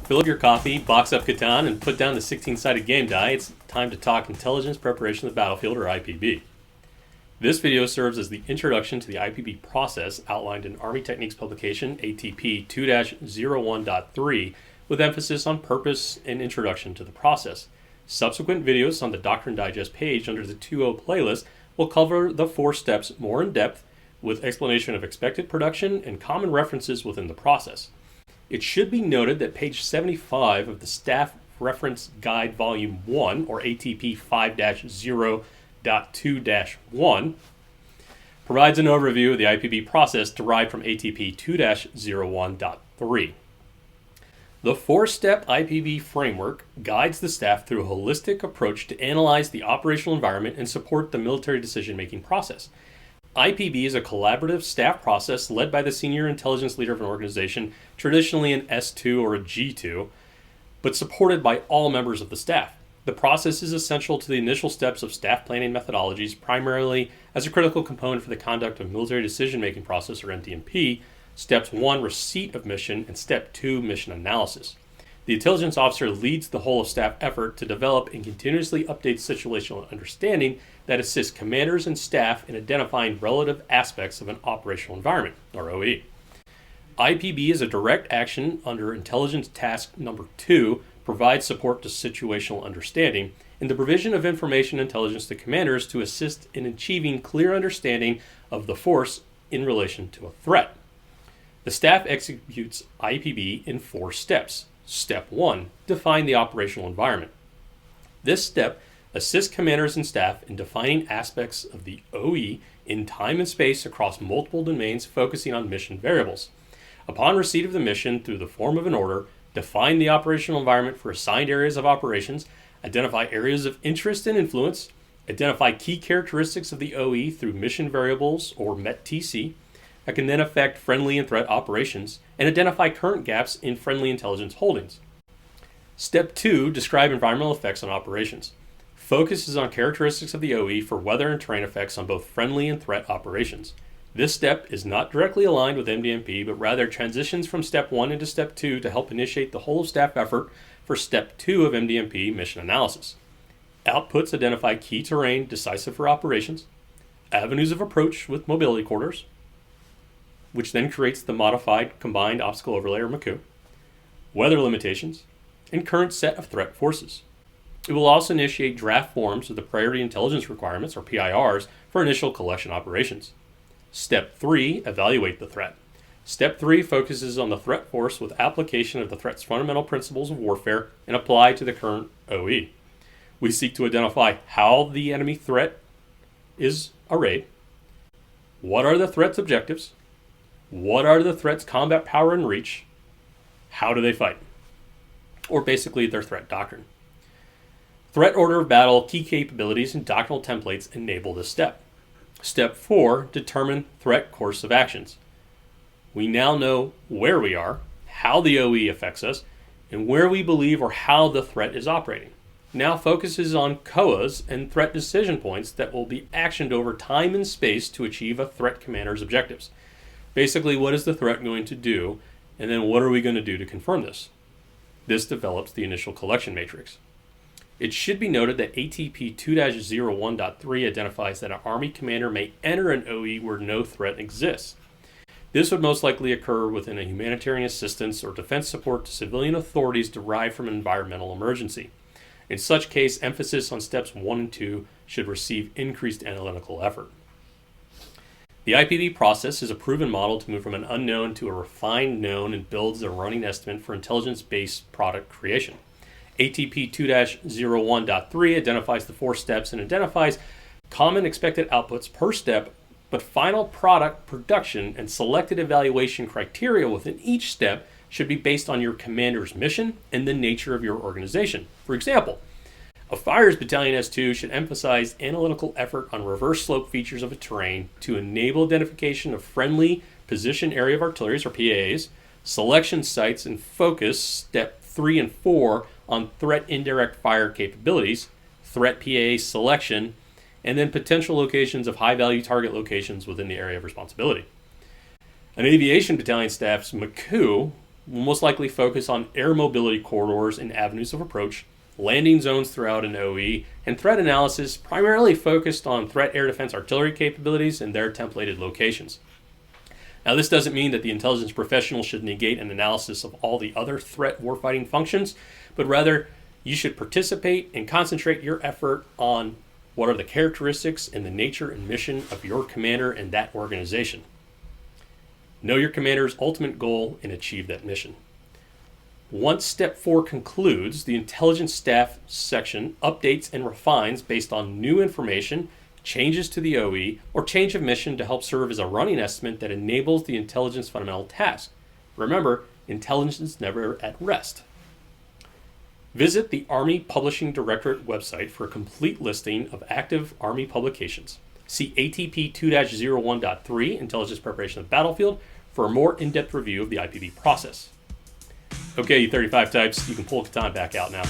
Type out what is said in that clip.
Fill up your coffee, box up Catan, and put down the 16-sided game die. It's time to talk Intelligence Preparation of the Battlefield, or IPB. This video serves as the introduction to the IPB process outlined in Army Techniques publication ATP 2-01.3 with emphasis on purpose and introduction to the process. Subsequent videos on the Doctrine Digest page under the 2.0 playlist will cover the 4 steps more in depth with explanation of expected production and common references within the process. It should be noted that page 75 of the Staff Reference Guide Volume 1, or ATP 5-0.2-1, provides an overview of the IPB process derived from ATP 2-01.3. The 4-step IPB framework guides the staff through a holistic approach to analyze the operational environment and support the military decision-making process. IPB is a collaborative staff process led by the senior intelligence leader of an organization, traditionally an S2 or a G2, but supported by all members of the staff. The process is essential to the initial steps of staff planning methodologies, primarily as a critical component for the conduct of military decision-making process, or MDMP, Steps 1, receipt of mission, and Step 2, mission analysis. The intelligence officer leads the whole of staff effort to develop and continuously update situational understanding that assists commanders and staff in identifying relative aspects of an operational environment, or OE. IPB is a direct action under Intelligence Task Number 2, provides support to situational understanding, and the provision of information intelligence to commanders to assist in achieving clear understanding of the force in relation to a threat. The staff executes IPB in 4 steps. Step 1, define the operational environment. This step assists commanders and staff in defining aspects of the OE in time and space across multiple domains, focusing on mission variables. Upon receipt of the mission through the form of an order, define the operational environment for assigned areas of operations, identify areas of interest and influence, identify key characteristics of the OE through mission variables, or MET-TC, that can then affect friendly and threat operations, and identify current gaps in friendly intelligence holdings. Step 2, describe environmental effects on operations. Focuses on characteristics of the OE for weather and terrain effects on both friendly and threat operations. This step is not directly aligned with MDMP, but rather transitions from Step 1 into Step 2 to help initiate the whole of staff effort for Step 2 of MDMP, mission analysis. Outputs identify key terrain decisive for operations, avenues of approach with mobility corridors, which then creates the modified combined obstacle overlay, or MCOO, weather limitations, and current set of threat forces. It will also initiate draft forms of the priority intelligence requirements, or PIRs, for initial collection operations. Step 3, evaluate the threat. Step 3 focuses on the threat force with application of the threat's fundamental principles of warfare and apply to the current OE. We seek to identify how the enemy threat is arrayed, what are the threat's objectives, what are the threat's combat power and reach, how do they fight, or basically their threat doctrine. Threat order of battle, key capabilities, and doctrinal templates enable this step. Step 4, determine threat course of actions. We now know where we are, how the OE affects us, and where we believe or how the threat is operating. Now focuses on COAs and threat decision points that will be actioned over time and space to achieve a threat commander's objectives. Basically, what is the threat going to do, and then what are we going to do to confirm this? This develops the initial collection matrix. It should be noted that ATP 2-01.3 identifies that an Army commander may enter an OE where no threat exists. This would most likely occur within a humanitarian assistance or defense support to civilian authorities derived from an environmental emergency. In such case, emphasis on steps 1 and 2 should receive increased analytical effort. The IPB process is a proven model to move from an unknown to a refined known and builds a running estimate for intelligence-based product creation. ATP 2-01.3 identifies the 4 steps and identifies common expected outputs per step, but final product production and selected evaluation criteria within each step should be based on your commander's mission and the nature of your organization. For example, a Fires Battalion S2 should emphasize analytical effort on reverse slope features of a terrain to enable identification of friendly position area of artillery, or PAs, selection sites, and focus step 3 and 4 on threat indirect fire capabilities, threat PA selection, and then potential locations of high-value target locations within the area of responsibility. An aviation battalion staff's MCOO will most likely focus on air mobility corridors and avenues of approach, landing zones throughout an OE, and threat analysis primarily focused on threat air defense artillery capabilities and their templated locations. Now, this doesn't mean that the intelligence professional should negate an analysis of all the other threat warfighting functions, but rather you should participate and concentrate your effort on what are the characteristics and the nature and mission of your commander and that organization. Know your commander's ultimate goal and achieve that mission. Once Step 4 concludes, the intelligence staff section updates and refines based on new information, changes to the OE, or change of mission to help serve as a running estimate that enables the intelligence fundamental task. Remember, intelligence is never at rest. Visit the Army Publishing Directorate website for a complete listing of active Army publications. See ATP 2-01.3, Intelligence Preparation of the Battlefield, for a more in-depth review of the IPB process. Okay, you 35 types, you can pull Catan back out now.